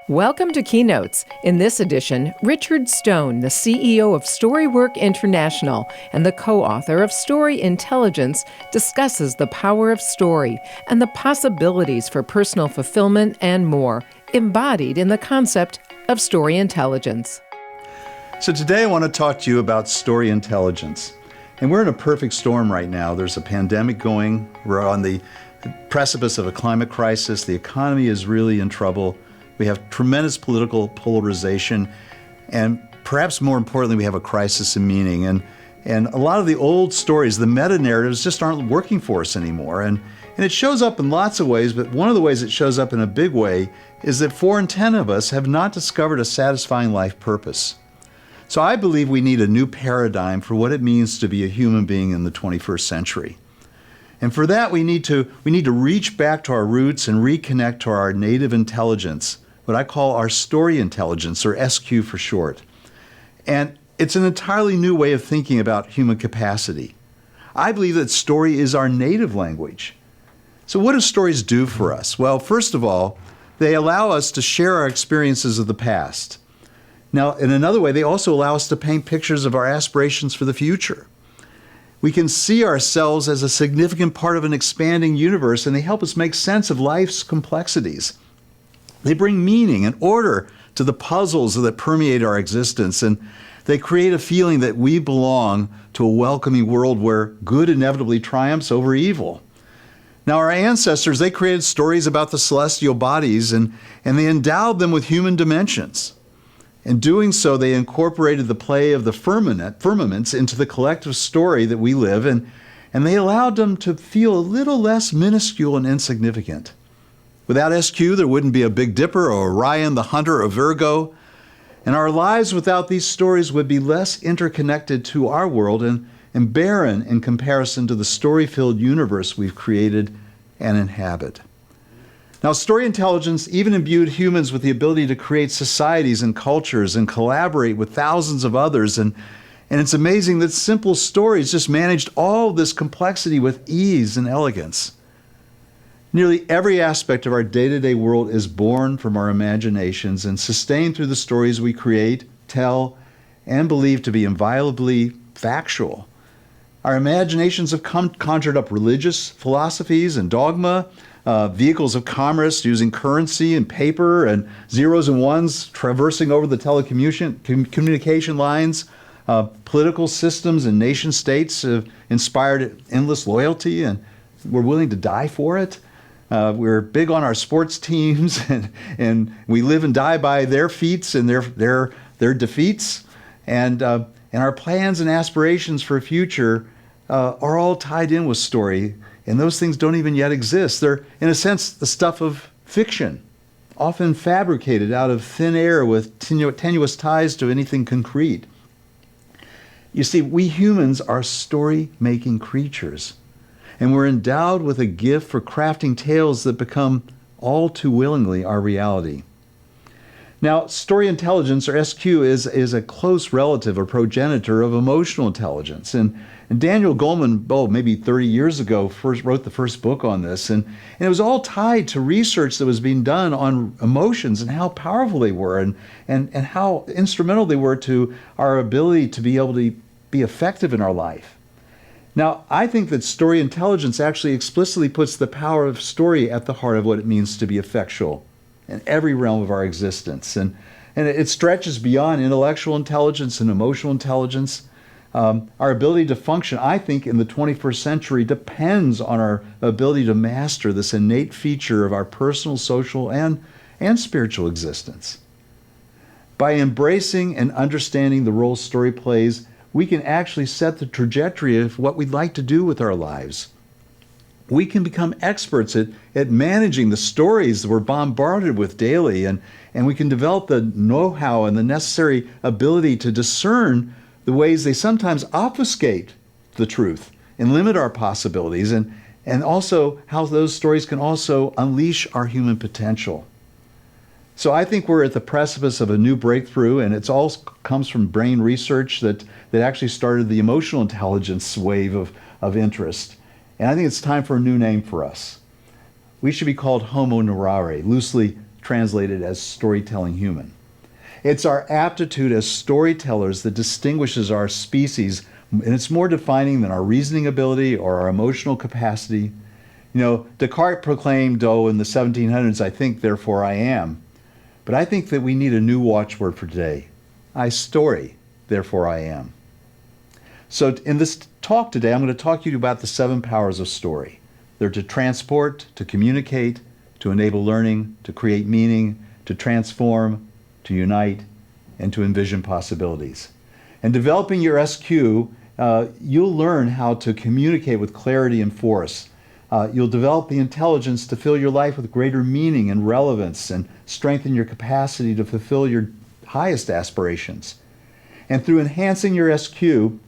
Welcome to Keynotes. In this edition, Richard Stone, the CEO of StoryWork International and the co-author of Story Intelligence, discusses the power of story and the possibilities for personal fulfillment and more, embodied in the concept of story intelligence. So today I want to talk to you about story intelligence. And we're in a perfect storm right now. There's a pandemic going. We're on the precipice of a climate crisis. The economy is really in trouble. We have tremendous political polarization, and perhaps more importantly, we have a crisis in meaning. And a lot of the old stories, the metanarratives, just aren't working for us anymore. And it shows up in lots of ways, but one of the ways it shows up in a big way is that 4 in 10 of us have not discovered a satisfying life purpose. So I believe we need a new paradigm for what it means to be a human being in the 21st century. And for that, we need to reach back to our roots and reconnect to our native intelligence, what I call our story intelligence, or SQ for short. And it's an entirely new way of thinking about human capacity. I believe that story is our native language. So what do stories do for us? Well, first of all, they allow us to share our experiences of the past. Now, in another way, they also allow us to paint pictures of our aspirations for the future. We can see ourselves as a significant part of an expanding universe, and they help us make sense of life's complexities. They bring meaning and order to the puzzles that permeate our existence, and they create a feeling that we belong to a welcoming world where good inevitably triumphs over evil. Now, our ancestors, they created stories about the celestial bodies, and they endowed them with human dimensions. In doing so, they incorporated the play of the firmaments into the collective story that we live in, and they allowed them to feel a little less minuscule and insignificant. Without SQ, there wouldn't be a Big Dipper or Orion, the Hunter, or Virgo, and our lives without these stories would be less interconnected to our world and barren in comparison to the story-filled universe we've created and inhabit. Now, story intelligence even imbued humans with the ability to create societies and cultures and collaborate with thousands of others. And it's amazing that simple stories just managed all this complexity with ease and elegance. Nearly every aspect of our day-to-day world is born from our imaginations and sustained through the stories we create, tell, and believe to be inviolably factual. Our imaginations have conjured up religious philosophies and dogma, vehicles of commerce using currency and paper and zeros and ones traversing over the telecommunication lines. Political systems and nation states have inspired endless loyalty, and we're willing to die for it. We're big on our sports teams, and we live and die by their feats and their defeats. And our plans and aspirations for a future are all tied in with story. And those things don't even yet exist. They're, in a sense, the stuff of fiction, often fabricated out of thin air with tenuous ties to anything concrete. You see, we humans are story-making creatures, and we're endowed with a gift for crafting tales that become all too willingly our reality. Now, story intelligence, or SQ, is a close relative or progenitor of emotional intelligence. And Daniel Goleman, maybe 30 years ago, wrote the first book on this. And it was all tied to research that was being done on emotions and how powerful they were and how instrumental they were to our ability to be able to be effective in our life. Now, I think that story intelligence actually explicitly puts the power of story at the heart of what it means to be effectual in every realm of our existence. And it stretches beyond intellectual intelligence and emotional intelligence. Our ability to function, I think, in the 21st century depends on our ability to master this innate feature of our personal, social, and spiritual existence. By embracing and understanding the role story plays, we can actually set the trajectory of what we'd like to do with our lives. We can become experts at managing the stories that we're bombarded with daily, and we can develop the know-how and the necessary ability to discern the ways they sometimes obfuscate the truth and limit our possibilities, and also how those stories can also unleash our human potential. So I think we're at the precipice of a new breakthrough, and it all comes from brain research that actually started the emotional intelligence wave of interest. And I think it's time for a new name for us. We should be called Homo narrare, loosely translated as storytelling human. It's our aptitude as storytellers that distinguishes our species, and it's more defining than our reasoning ability or our emotional capacity. Descartes proclaimed, in the 1700s, "I think, therefore I am." But I think that we need a new watchword for today. I story, therefore I am. So in this talk today, I'm going to talk to you about the 7 powers of story. They're to transport, to communicate, to enable learning, to create meaning, to transform, to unite, and to envision possibilities. And developing your SQ, you'll learn how to communicate with clarity and force. You'll develop the intelligence to fill your life with greater meaning and relevance and strengthen your capacity to fulfill your highest aspirations. And through enhancing your SQ,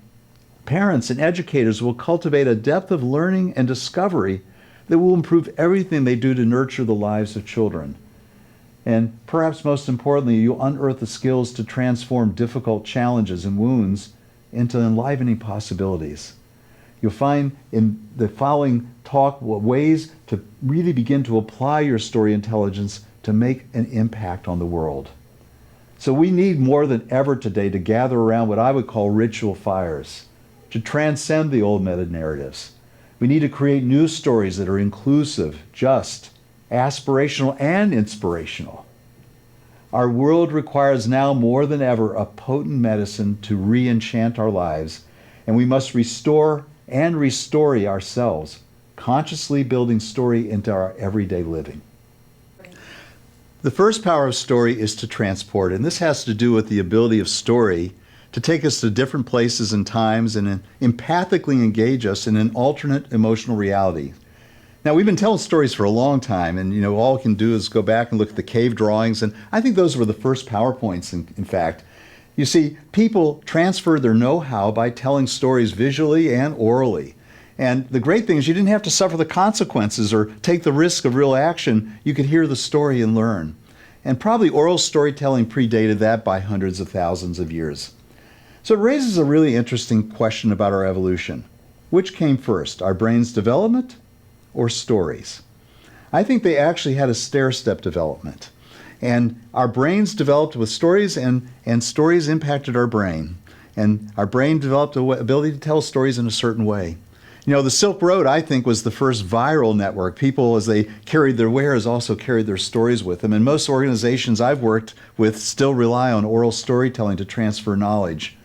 parents and educators will cultivate a depth of learning and discovery that will improve everything they do to nurture the lives of children. And perhaps most importantly, you'll unearth the skills to transform difficult challenges and wounds into enlivening possibilities. You'll find in the following talk ways to really begin to apply your story intelligence to make an impact on the world. So we need more than ever today to gather around what I would call ritual fires, to transcend the old metanarratives. We need to create new stories that are inclusive, just, aspirational, and inspirational. Our world requires now more than ever a potent medicine to re-enchant our lives, and we must restore and restory ourselves, consciously building story into our everyday living. The first power of story is to transport, and this has to do with the ability of story to take us to different places and times and empathically engage us in an alternate emotional reality. Now, we've been telling stories for a long time, and all we can do is go back and look at the cave drawings, and I think those were the first PowerPoints, in fact. You see, people transferred their know-how by telling stories visually and orally. And the great thing is you didn't have to suffer the consequences or take the risk of real action. You could hear the story and learn. And probably oral storytelling predated that by hundreds of thousands of years. So it raises a really interesting question about our evolution. Which came first, our brain's development or stories? I think they actually had a stair-step development. And our brains developed with stories, and stories impacted our brain. And our brain developed the ability to tell stories in a certain way. The Silk Road, I think, was the first viral network. People, as they carried their wares, also carried their stories with them. And most organizations I've worked with still rely on oral storytelling to transfer knowledge.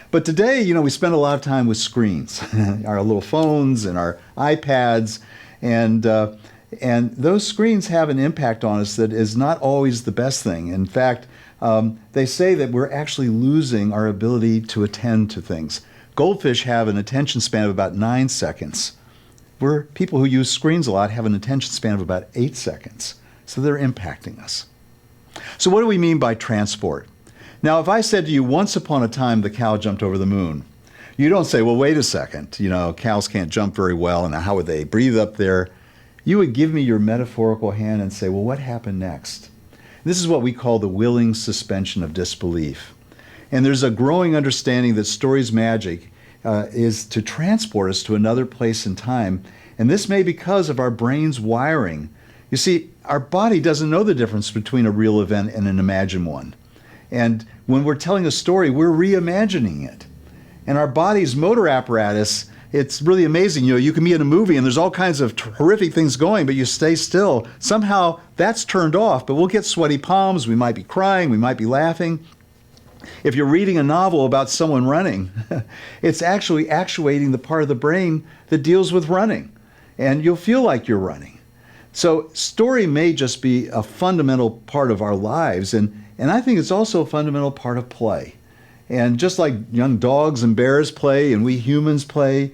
But today, we spend a lot of time with screens, our little phones and our iPads, and those screens have an impact on us that is not always the best thing. In fact, they say that we're actually losing our ability to attend to things. Goldfish have an attention span of about 9 seconds. People who use screens a lot have an attention span of about 8 seconds. So they're impacting us. So what do we mean by transport? Now, if I said to you, once upon a time, the cow jumped over the moon, you don't say, well, wait a second, cows can't jump very well, and how would they breathe up there? You would give me your metaphorical hand and say, well, what happened next? This is what we call the willing suspension of disbelief. And there's a growing understanding that story's magic is to transport us to another place and time. And this may be because of our brain's wiring. You see, our body doesn't know the difference between a real event and an imagined one. And when we're telling a story, we're reimagining it. And our body's motor apparatus, it's really amazing. You can be in a movie and there's all kinds of horrific things going, but you stay still. Somehow that's turned off, but we'll get sweaty palms. We might be crying. We might be laughing. If you're reading a novel about someone running, it's actually actuating the part of the brain that deals with running. And you'll feel like you're running. So story may just be a fundamental part of our lives. And I think it's also a fundamental part of play. And just like young dogs and bears play and we humans play,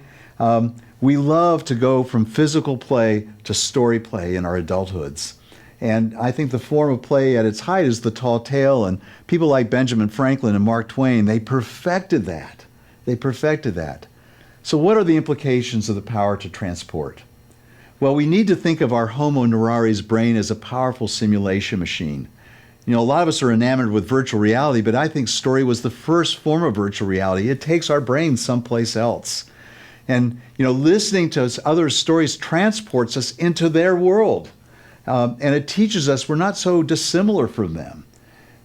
we love to go from physical play to story play in our adulthoods. And I think the form of play at its height is the tall tale, and people like Benjamin Franklin and Mark Twain, they perfected that. They perfected that. So what are the implications of the power to transport? Well, we need to think of our Homo neuraris brain as a powerful simulation machine. A lot of us are enamored with virtual reality, but I think story was the first form of virtual reality. It takes our brain someplace else. And, listening to other stories transports us into their world. And it teaches us we're not so dissimilar from them.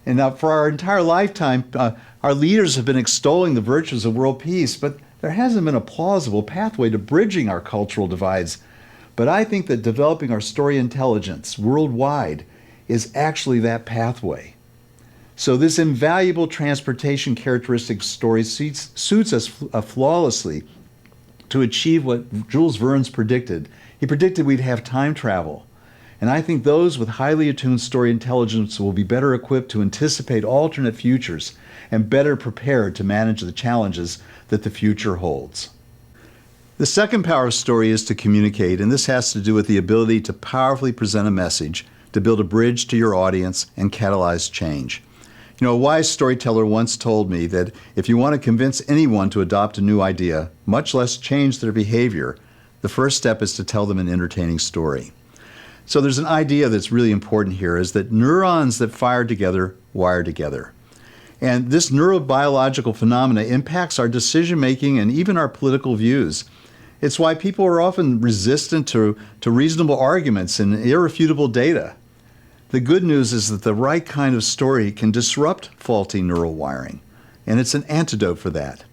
And now for our entire lifetime, our leaders have been extolling the virtues of world peace, but there hasn't been a plausible pathway to bridging our cultural divides. But I think that developing our story intelligence worldwide is actually that pathway. So this invaluable transportation characteristic story suits us flawlessly to achieve what Jules Verne's predicted. He predicted we'd have time travel. And I think those with highly attuned story intelligence will be better equipped to anticipate alternate futures and better prepared to manage the challenges that the future holds. The second power of story is to communicate, and this has to do with the ability to powerfully present a message, to build a bridge to your audience and catalyze change. You know, a wise storyteller once told me that if you want to convince anyone to adopt a new idea, much less change their behavior, the first step is to tell them an entertaining story. So there's an idea that's really important here, is that neurons that fire together wire together. And this neurobiological phenomena impacts our decision-making and even our political views. It's why people are often resistant to reasonable arguments and irrefutable data. The good news is that the right kind of story can disrupt faulty neural wiring, and it's an antidote for that.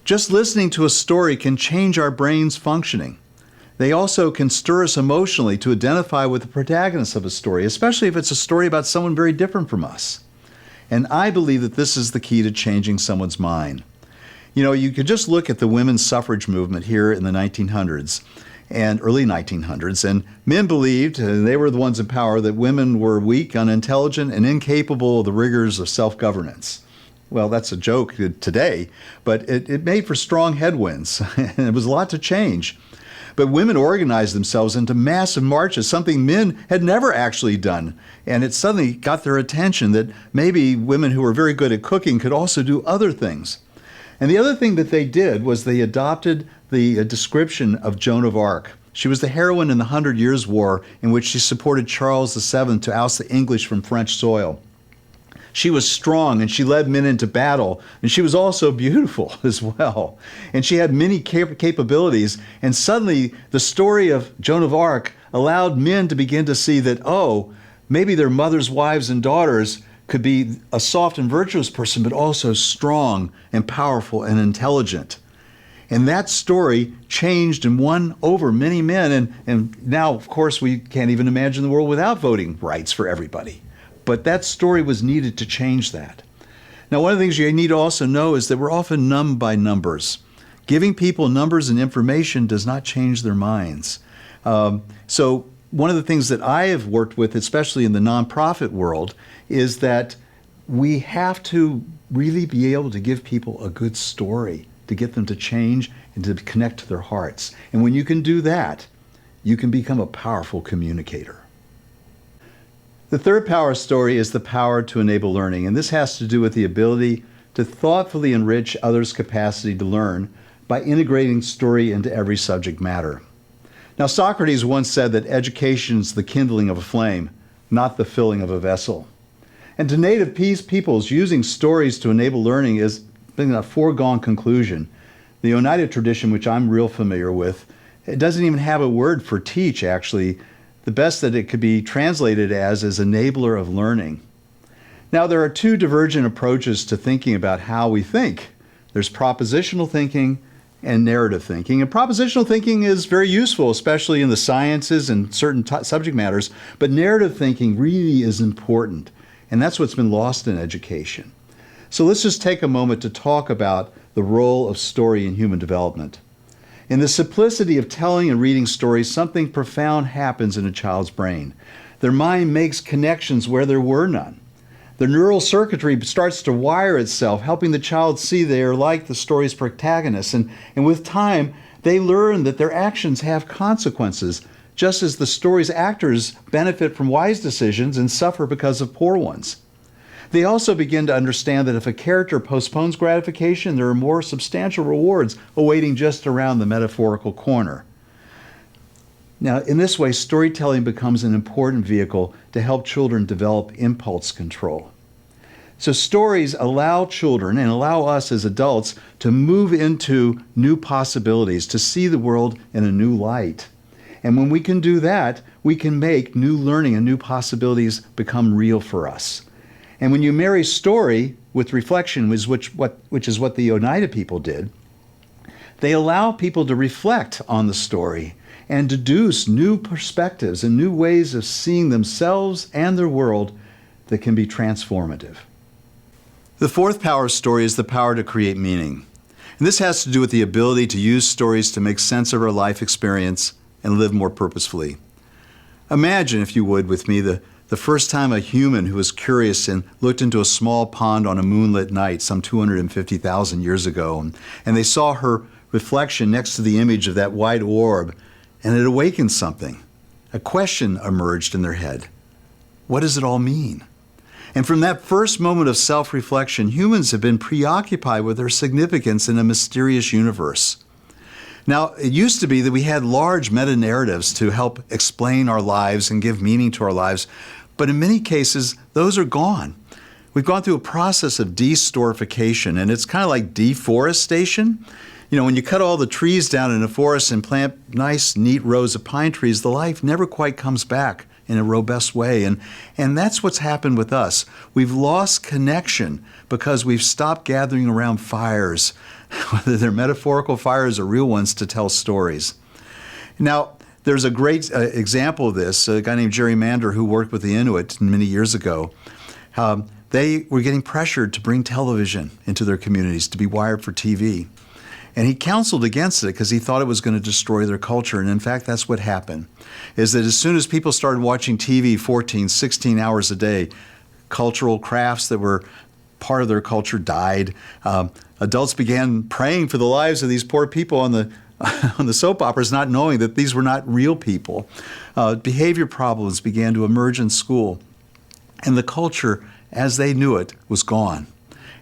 Just listening to a story can change our brain's functioning. They also can stir us emotionally to identify with the protagonist of a story, especially if it's a story about someone very different from us. And I believe that this is the key to changing someone's mind. You know, you could just look at the women's suffrage movement here in the 1900s and early 1900s, and men believed, and they were the ones in power, that women were weak, unintelligent, and incapable of the rigors of self-governance. Well, that's a joke today, but it made for strong headwinds, and it was a lot to change. But women organized themselves into massive marches, something men had never actually done. And it suddenly got their attention that maybe women who were very good at cooking could also do other things. And the other thing that they did was they adopted the description of Joan of Arc. She was the heroine in the 100 Years' War, in which she supported Charles VII to oust the English from French soil. She was strong and she led men into battle, and she was also beautiful as well. And she had many capabilities, and suddenly the story of Joan of Arc allowed men to begin to see that, oh, maybe their mothers, wives, and daughters could be a soft and virtuous person, but also strong and powerful and intelligent. And that story changed and won over many men, and now, of course, we can't even imagine the world without voting rights for everybody. But that story was needed to change that. Now, one of the things you need to also know is that we're often numbed by numbers. Giving people numbers and information does not change their minds. So one of the things that I have worked with, especially in the nonprofit world, is that we have to really be able to give people a good story to get them to change and to connect to their hearts. And when you can do that, you can become a powerful communicator. The third power story is the power to enable learning, and this has to do with the ability to thoughtfully enrich others' capacity to learn by integrating story into every subject matter. Now, Socrates once said that education is the kindling of a flame, not the filling of a vessel. And to native peoples, using stories to enable learning is been a foregone conclusion. The Oneida tradition, which I'm real familiar with, it doesn't even have a word for teach, actually. The best that it could be translated as is enabler of learning. Now, there are two divergent approaches to thinking about how we think. There's propositional thinking and narrative thinking. And propositional thinking is very useful, especially in the sciences and certain subject matters, but narrative thinking really is important. And that's what's been lost in education. So let's just take a moment to talk about the role of story in human development. In the simplicity of telling and reading stories, something profound happens in a child's brain. Their mind makes connections where there were none. The neural circuitry starts to wire itself, helping the child see they are like the story's protagonists. And with time, they learn that their actions have consequences, just as the story's actors benefit from wise decisions and suffer because of poor ones. They also begin to understand that if a character postpones gratification, there are more substantial rewards awaiting just around the metaphorical corner. Now, in this way, storytelling becomes an important vehicle to help children develop impulse control. So stories allow children and allow us as adults to move into new possibilities, to see the world in a new light. And when we can do that, we can make new learning and new possibilities become real for us. And when you marry story with reflection, which is what the Oneida people did, they allow people to reflect on the story and deduce new perspectives and new ways of seeing themselves and their world that can be transformative. The fourth power of story is the power to create meaning. And this has to do with the ability to use stories to make sense of our life experience and live more purposefully. Imagine, if you would, with me, the first time a human who was curious and looked into a small pond on a moonlit night some 250,000 years ago, and they saw her reflection next to the image of that white orb, and it awakened something. A question emerged in their head. What does it all mean? And from that first moment of self-reflection, humans have been preoccupied with their significance in a mysterious universe. Now, it used to be that we had large metanarratives to help explain our lives and give meaning to our lives, but in many cases, those are gone. We've gone through a process of destorification, and it's kind of like deforestation. You know, when you cut all the trees down in a forest and plant nice, neat rows of pine trees, the life never quite comes back in a robust way. And that's what's happened with us. We've lost connection because we've stopped gathering around fires, whether they're metaphorical fires or real ones, to tell stories. Now, there's a great example of this, a guy named Jerry Mander who worked with the Inuit many years ago. They were getting pressured to bring television into their communities, to be wired for TV. And he counseled against it because he thought it was going to destroy their culture. And in fact, that's what happened, is that as soon as people started watching TV 14, 16 hours a day, cultural crafts that were part of their culture died. Adults began praying for the lives of these poor people on the soap operas, not knowing that these were not real people. Behavior problems began to emerge in school. And the culture, as they knew it, was gone.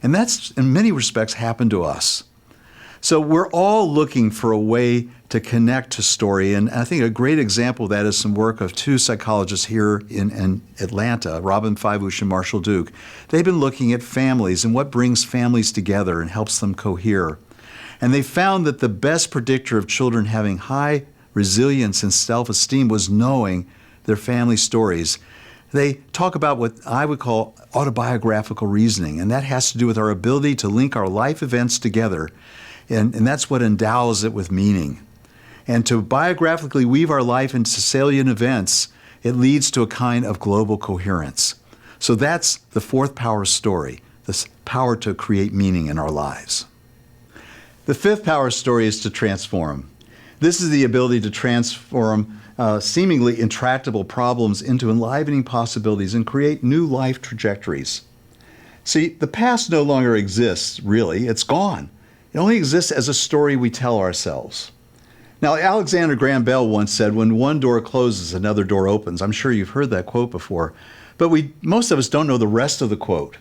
And that's, in many respects, happened to us. So we're all looking for a way to connect to story. And I think a great example of that is some work of two psychologists here in Atlanta, Robin Feibush and Marshall Duke. They've been looking at families and what brings families together and helps them cohere. And they found that the best predictor of children having high resilience and self-esteem was knowing their family stories. They talk about what I would call autobiographical reasoning, and that has to do with our ability to link our life events together. And that's what endows it with meaning. And to biographically weave our life into salient events, it leads to a kind of global coherence. So that's the fourth power story, this power to create meaning in our lives. The fifth power story is to transform. This is the ability to transform seemingly intractable problems into enlivening possibilities and create new life trajectories. See, the past no longer exists, really. It's gone. It only exists as a story we tell ourselves. Now, Alexander Graham Bell once said, when one door closes, another door opens. I'm sure you've heard that quote before, but most of us don't know the rest of the quote.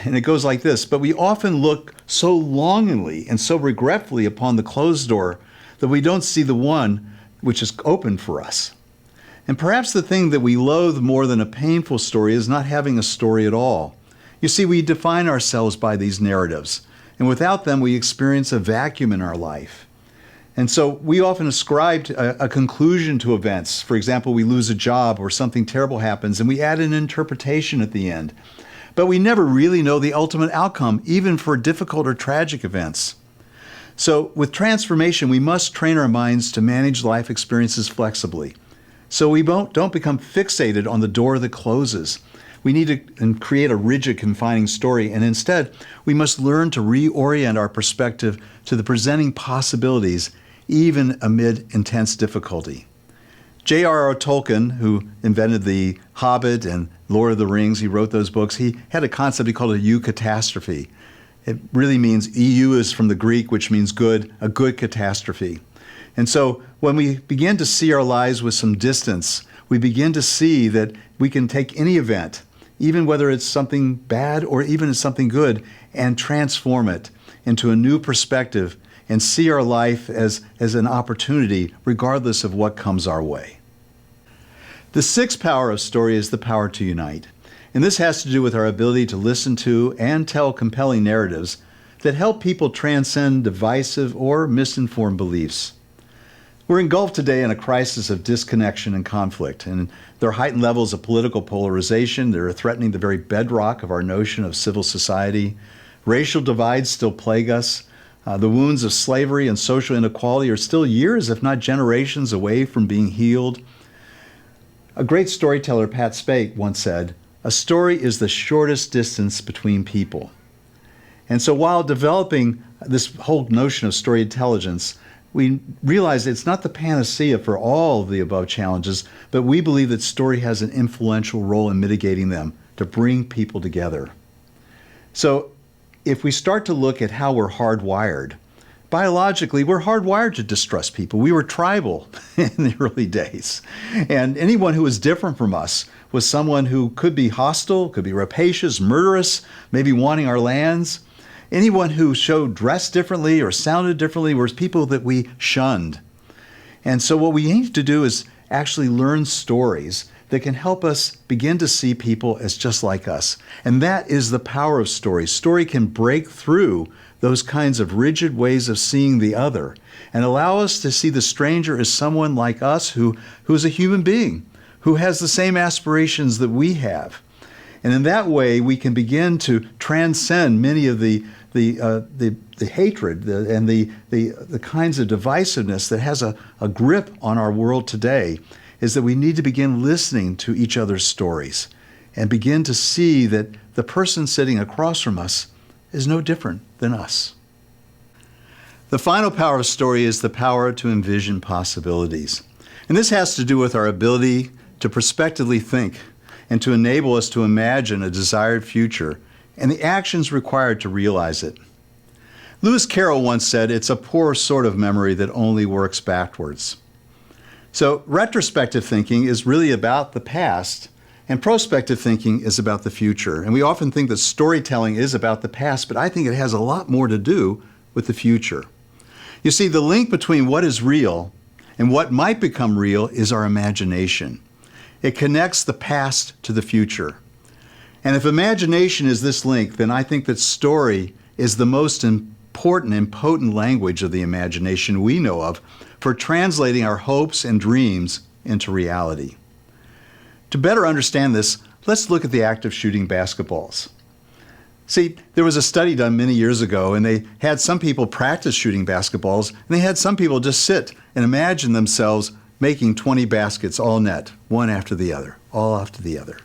And it goes like this: but we often look so longingly and so regretfully upon the closed door that we don't see the one which is open for us. And perhaps the thing that we loathe more than a painful story is not having a story at all. You see, we define ourselves by these narratives, and without them, we experience a vacuum in our life. And so we often ascribe a conclusion to events. For example, we lose a job or something terrible happens, and we add an interpretation at the end. But we never really know the ultimate outcome, even for difficult or tragic events. So with transformation, we must train our minds to manage life experiences flexibly, so we don't become fixated on the door that closes. We need to create a rigid, confining story, and instead, we must learn to reorient our perspective to the presenting possibilities, even amid intense difficulty. J.R.R. Tolkien, who invented The Hobbit and Lord of the Rings, he wrote those books, he had a concept he called a eucatastrophe. It really means, EU is from the Greek, which means good, a good catastrophe. And so when we begin to see our lives with some distance, we begin to see that we can take any event, even whether it's something bad or even it's something good, and transform it into a new perspective and see our life as an opportunity, regardless of what comes our way. The sixth power of story is the power to unite. And this has to do with our ability to listen to and tell compelling narratives that help people transcend divisive or misinformed beliefs. We're engulfed today in a crisis of disconnection and conflict, and there are heightened levels of political polarization that are threatening the very bedrock of our notion of civil society. Racial divides still plague us. The wounds of slavery and social inequality are still years, if not generations, away from being healed. A great storyteller, Pat Spake, once said, "A story is the shortest distance between people." And so while developing this whole notion of story intelligence, we realize it's not the panacea for all of the above challenges, but we believe that story has an influential role in mitigating them, to bring people together. So if we start to look at how we're hardwired, biologically, we're hardwired to distrust people. We were tribal in the early days. And anyone who was different from us was someone who could be hostile, could be rapacious, murderous, maybe wanting our lands. Anyone who showed dress differently or sounded differently was people that we shunned. And so what we need to do is actually learn stories that can help us begin to see people as just like us. And that is the power of story. Story can break through those kinds of rigid ways of seeing the other and allow us to see the stranger as someone like us who is a human being, who has the same aspirations that we have. And in that way, we can begin to transcend many of the hatred and the kinds of divisiveness that has a grip on our world today, is that we need to begin listening to each other's stories and begin to see that the person sitting across from us is no different than us. The final power of story is the power to envision possibilities. And this has to do with our ability to prospectively think and to enable us to imagine a desired future and the actions required to realize it. Lewis Carroll once said, "It's a poor sort of memory that only works backwards." So retrospective thinking is really about the past, and prospective thinking is about the future. And we often think that storytelling is about the past, but I think it has a lot more to do with the future. You see, the link between what is real and what might become real is our imagination. It connects the past to the future. And if imagination is this link, then I think that story is the most important and potent language of the imagination we know of for translating our hopes and dreams into reality. To better understand this, let's look at the act of shooting basketballs. See, there was a study done many years ago, and they had some people practice shooting basketballs, and they had some people just sit and imagine themselves making 20 baskets all net, one after the other, all after the other.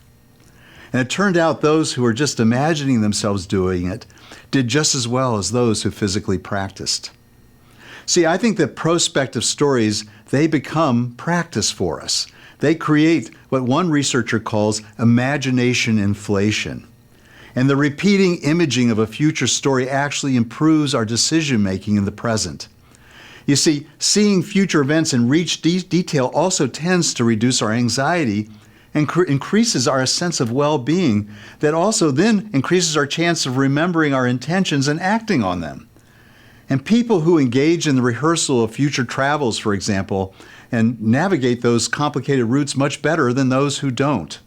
And it turned out those who were just imagining themselves doing it did just as well as those who physically practiced. See, I think that prospective stories, they become practice for us. They create what one researcher calls imagination inflation. And the repeating imaging of a future story actually improves our decision-making in the present. You see, seeing future events in rich detail also tends to reduce our anxiety and increases our sense of well-being, that also then increases our chance of remembering our intentions and acting on them. And people who engage in the rehearsal of future travels, for example, and navigate those complicated routes much better than those who don't.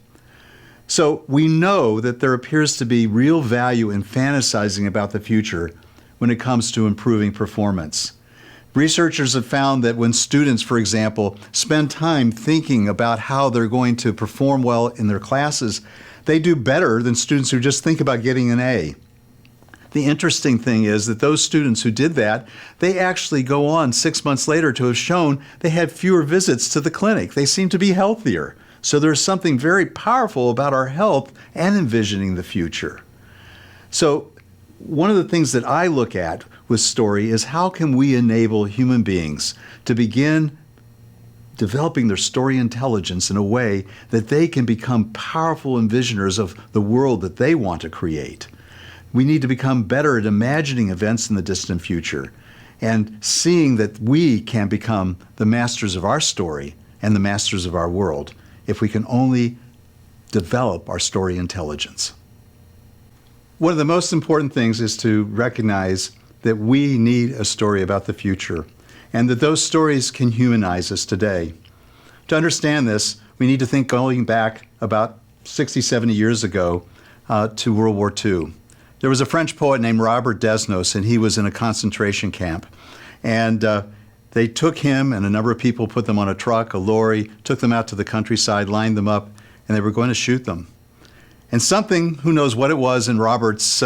So we know that there appears to be real value in fantasizing about the future when it comes to improving performance. Researchers have found that when students, for example, spend time thinking about how they're going to perform well in their classes, they do better than students who just think about getting an A. The interesting thing is that those students who did that, they actually go on 6 months later to have shown they had fewer visits to the clinic. They seem to be healthier. So there's something very powerful about our health and envisioning the future. So one of the things that I look at with story is how can we enable human beings to begin developing their story intelligence in a way that they can become powerful envisioners of the world that they want to create. We need to become better at imagining events in the distant future and seeing that we can become the masters of our story and the masters of our world if we can only develop our story intelligence. One of the most important things is to recognize that we need a story about the future and that those stories can humanize us today. To understand this, we need to think going back about 60, 70 years ago to World War II. There was a French poet named Robert Desnos, and he was in a concentration camp. And they took him and a number of people, put them on a truck, a lorry, took them out to the countryside, lined them up, and they were going to shoot them. And something, who knows what it was in Robert's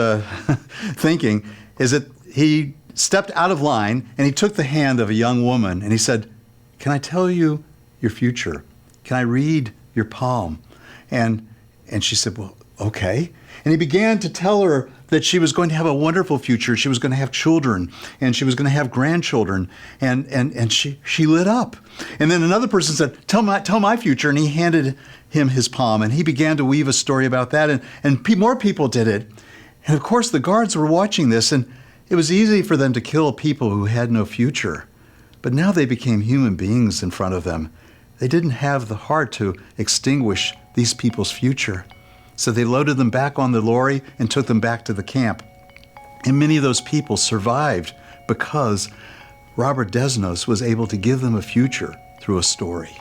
thinking, is that he stepped out of line and he took the hand of a young woman and he said, "Can I tell you your future? Can I read your palm?" And she said, "Well, okay." And he began to tell her that she was going to have a wonderful future. She was going to have children, and she was going to have grandchildren. And she lit up. And then another person said, tell my future. And he handed him his palm, and he began to weave a story about that. And more people did it. And of course, the guards were watching this, and it was easy for them to kill people who had no future. But now they became human beings in front of them. They didn't have the heart to extinguish these people's future. So they loaded them back on the lorry and took them back to the camp. And many of those people survived because Robert Desnos was able to give them a future through a story.